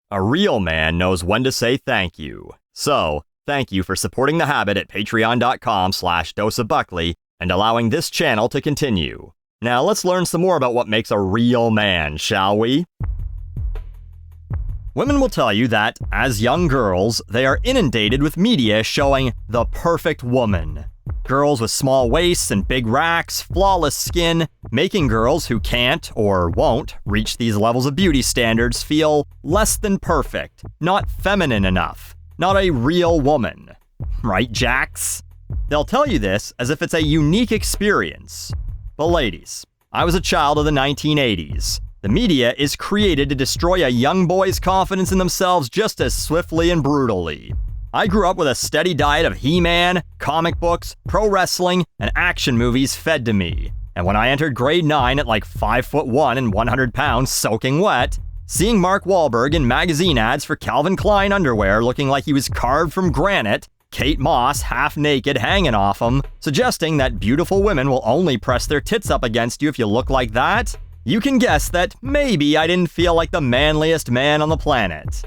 A real man knows when to say thank you. So, thank you for supporting The Habit at patreon.com/doseofbuckley and allowing this channel to continue. Now let's learn some more about what makes a real man, shall we? Women will tell you that, as young girls, they are inundated with media showing the perfect woman. Girls with small waists and big racks, flawless skin, making girls who can't or won't reach these levels of beauty standards feel less than perfect, not feminine enough, not a real woman. Right, Jax? They'll tell you this as if it's a unique experience. But ladies, I was a child of the 1980s. The media is created to destroy a young boy's confidence in themselves just as swiftly and brutally. I grew up with a steady diet of He-Man, comic books, pro wrestling, and action movies fed to me. And when I entered grade 9 at like 5'1" and 100 pounds soaking wet, seeing Mark Wahlberg in magazine ads for Calvin Klein underwear looking like he was carved from granite, Kate Moss half naked hanging off him, suggesting that beautiful women will only press their tits up against you if you look like that, you can guess that maybe I didn't feel like the manliest man on the planet.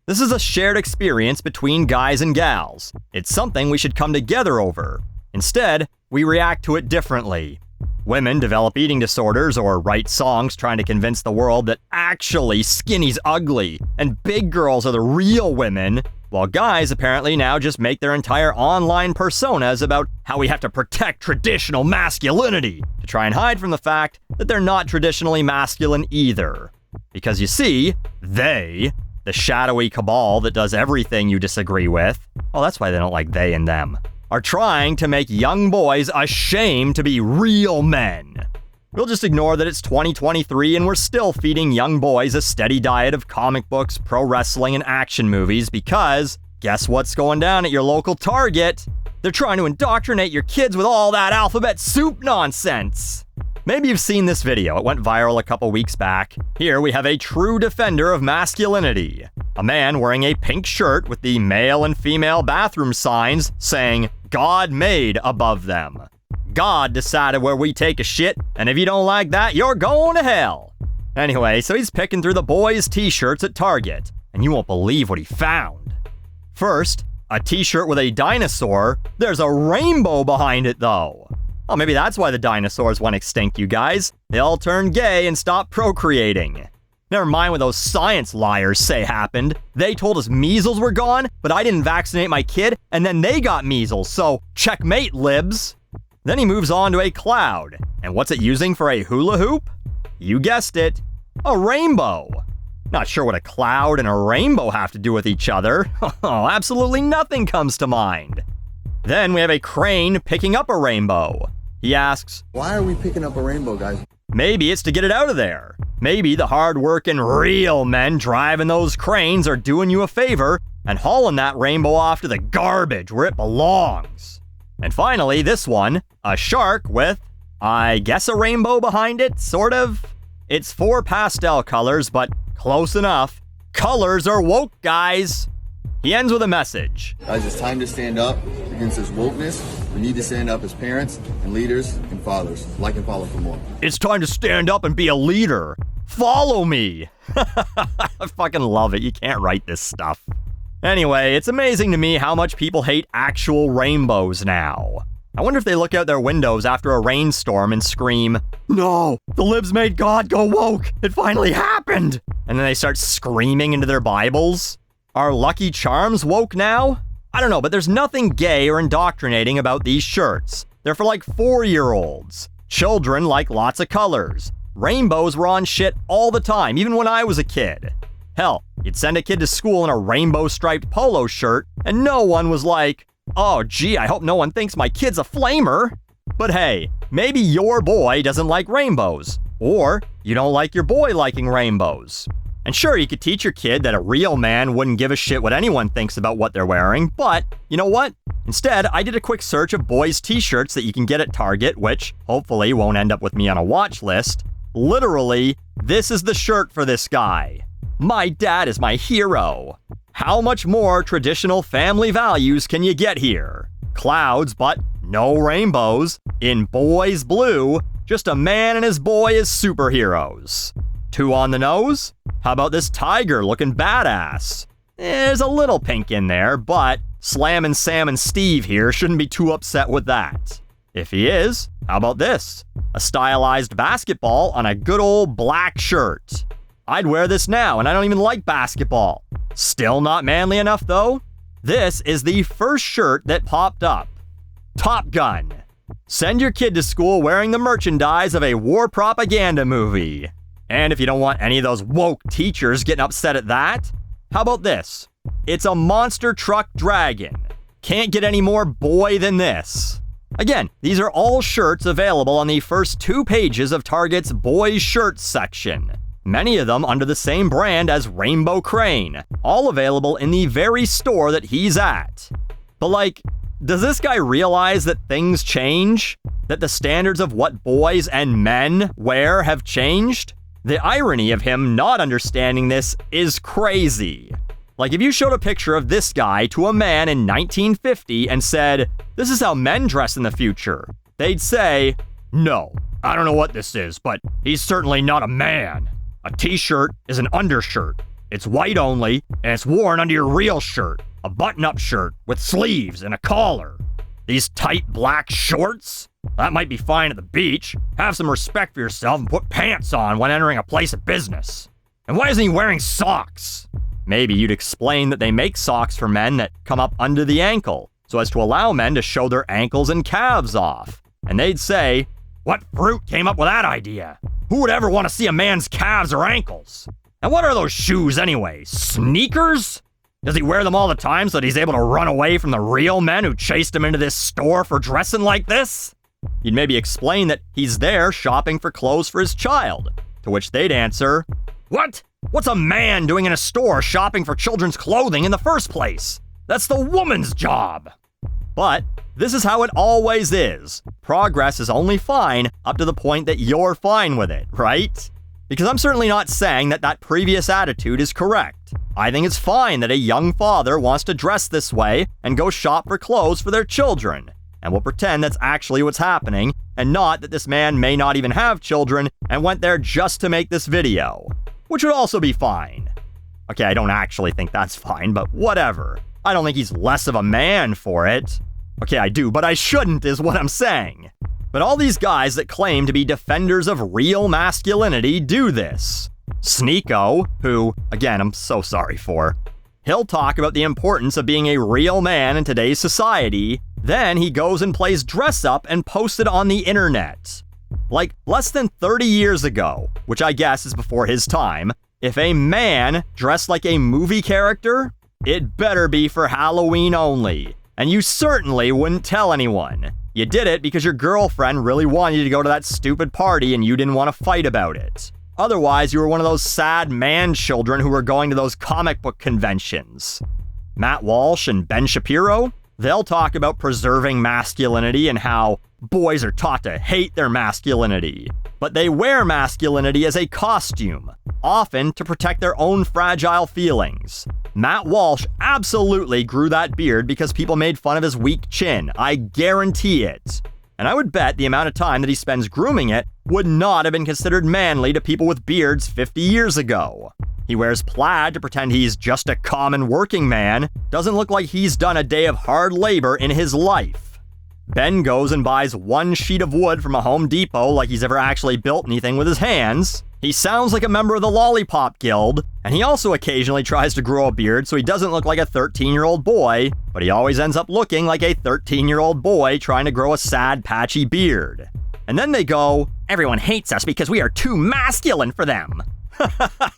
This is a shared experience between guys and gals. It's something we should come together over. Instead, we react to it differently. Women develop eating disorders or write songs trying to convince the world that actually skinny's ugly and big girls are the real women, while guys apparently now just make their entire online personas about how we have to protect traditional masculinity to try and hide from the fact that they're not traditionally masculine either. Because you see, they, the shadowy cabal that does everything you disagree with, well, that's why they don't like they and them, are trying to make young boys ashamed to be real men. We'll just ignore that it's 2023 and we're still feeding young boys a steady diet of comic books, pro wrestling, and action movies because guess what's going down at your local Target? They're trying to indoctrinate your kids with all that alphabet soup nonsense. Maybe you've seen this video, it went viral a couple weeks back. Here we have a true defender of masculinity. A man wearing a pink shirt with the male and female bathroom signs saying, "God made" above them. God decided where we take a shit, and if you don't like that, you're going to hell. Anyway, so he's picking through the boys' t-shirts at Target, and you won't believe what he found. First, a t-shirt with a dinosaur. There's a rainbow behind it, though. Oh, maybe that's why the dinosaurs went extinct, you guys. They all turned gay and stopped procreating. Never mind what those science liars say happened. They told us measles were gone, but I didn't vaccinate my kid, and then they got measles, so checkmate, libs. Then he moves on to a cloud. And what's it using for a hula hoop? You guessed it, a rainbow. Not sure what a cloud and a rainbow have to do with each other. Oh, absolutely nothing comes to mind. Then we have a crane picking up a rainbow. He asks, "Why are we picking up a rainbow, guys?" Maybe it's to get it out of there. Maybe the hard-working real men driving those cranes are doing you a favor and hauling that rainbow off to the garbage where it belongs. And finally, this one, a shark with, I guess, a rainbow behind it, sort of. It's 4 pastel colors, but close enough. Colors are woke, guys. He ends with a message. Guys, it's time to stand up against this wokeness. We need to stand up as parents and leaders and fathers. Like and follow for more. It's time to stand up and be a leader. Follow me. I fucking love it. You can't write this stuff. Anyway, it's amazing to me how much people hate actual rainbows now. I wonder if they look out their windows after a rainstorm and scream, "No, the libs made God go woke. It finally happened." And then they start screaming into their Bibles. Are Lucky Charms woke now? I don't know, but there's nothing gay or indoctrinating about these shirts. They're for like 4-year-olds. Children like lots of colors. Rainbows were on shit all the time, even when I was a kid. Hell, you'd send a kid to school in a rainbow-striped polo shirt, and no one was like, "Oh gee, I hope no one thinks my kid's a flamer." But hey, maybe your boy doesn't like rainbows. Or you don't like your boy liking rainbows. And sure, you could teach your kid that a real man wouldn't give a shit what anyone thinks about what they're wearing, but you know what? Instead, I did a quick search of boys' t-shirts that you can get at Target, which hopefully won't end up with me on a watch list. Literally, this is the shirt for this guy. My dad is my hero. How much more traditional family values can you get here? Clouds, but no rainbows. In boys blue, just a man and his boy as superheroes. Too on the nose? How about this tiger looking badass? There's a little pink in there, but Slammin' Sam and Steve here shouldn't be too upset with that. If he is, how about this? A stylized basketball on a good old black shirt. I'd wear this now, and I don't even like basketball. Still not manly enough, though? This is the first shirt that popped up. Top Gun. Send your kid to school wearing the merchandise of a war propaganda movie. And if you don't want any of those woke teachers getting upset at that, how about this? It's a monster truck dragon. Can't get any more boy than this. Again, these are all shirts available on the first 2 pages of Target's Boys Shirts section. Many of them under the same brand as Rainbow Crane, all available in the very store that he's at. But like, does this guy realize that things change? That the standards of what boys and men wear have changed? The irony of him not understanding this is crazy. Like, if you showed a picture of this guy to a man in 1950 and said, "This is how men dress in the future," they'd say, "No, I don't know what this is, but he's certainly not a man. A t-shirt is an undershirt. It's white only, and it's worn under your real shirt, a button-up shirt with sleeves and a collar. These tight black shorts? That might be fine at the beach. Have some respect for yourself and put pants on when entering a place of business. And why isn't he wearing socks?" Maybe you'd explain that they make socks for men that come up under the ankle, so as to allow men to show their ankles and calves off. And they'd say, "What fruit came up with that idea? Who would ever want to see a man's calves or ankles? And what are those shoes anyway? Sneakers? Does he wear them all the time so that he's able to run away from the real men who chased him into this store for dressing like this?" You'd maybe explain that he's there shopping for clothes for his child, to which they'd answer, "What? What's a man doing in a store shopping for children's clothing in the first place? That's the woman's job." But this is how it always is. Progress is only fine up to the point that you're fine with it, right? Because I'm certainly not saying that that previous attitude is correct. I think it's fine that a young father wants to dress this way and go shop for clothes for their children. And we'll pretend that's actually what's happening, and not that this man may not even have children and went there just to make this video. Which would also be fine. Okay, I don't actually think that's fine, but whatever. I don't think he's less of a man for it. Okay, I do, but I shouldn't is what I'm saying. But all these guys that claim to be defenders of real masculinity do this. Sneeko, who, again, I'm so sorry for, he'll talk about the importance of being a real man in today's society, then he goes and plays dress up and posts it on the internet. Like, less than 30 years ago, which I guess is before his time, if a man dressed like a movie character, it better be for Halloween only. And you certainly wouldn't tell anyone. You did it because your girlfriend really wanted you to go to that stupid party and you didn't want to fight about it. Otherwise, you were one of those sad man children who were going to those comic book conventions. Matt Walsh and Ben Shapiro, they'll talk about preserving masculinity and how boys are taught to hate their masculinity. But they wear masculinity as a costume, often to protect their own fragile feelings. Matt Walsh absolutely grew that beard because people made fun of his weak chin. I guarantee it. And I would bet the amount of time that he spends grooming it would not have been considered manly to people with beards 50 years ago. He wears plaid to pretend he's just a common working man, doesn't look like he's done a day of hard labor in his life. Ben goes and buys one sheet of wood from a Home Depot like he's ever actually built anything with his hands. He sounds like a member of the Lollipop Guild, and he also occasionally tries to grow a beard so he doesn't look like a 13-year-old boy, but he always ends up looking like a 13-year-old boy trying to grow a sad, patchy beard. And then they go, "Everyone hates us because we are too masculine for them."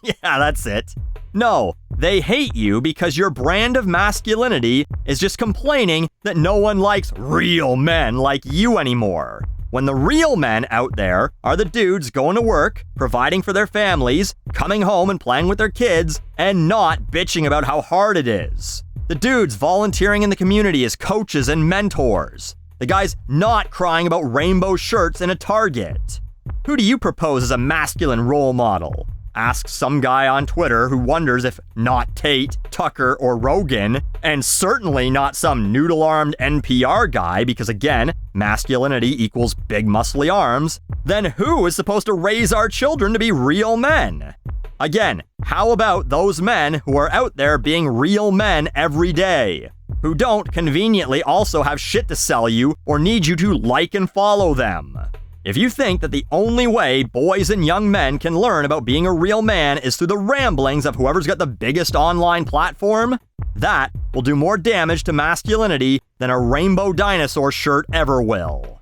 Yeah, that's it. No, they hate you because your brand of masculinity is just complaining that no one likes real men like you anymore. When the real men out there are the dudes going to work, providing for their families, coming home and playing with their kids, and not bitching about how hard it is. The dudes volunteering in the community as coaches and mentors. The guys not crying about rainbow shirts in a Target. Who do you propose as a masculine role model? Ask some guy on Twitter who wonders if not Tate, Tucker, or Rogan, and certainly not some noodle-armed NPR guy, because again, masculinity equals big muscly arms, then who is supposed to raise our children to be real men? Again, how about those men who are out there being real men every day, who don't conveniently also have shit to sell you or need you to like and follow them? If you think that the only way boys and young men can learn about being a real man is through the ramblings of whoever's got the biggest online platform, that will do more damage to masculinity than a rainbow dinosaur shirt ever will.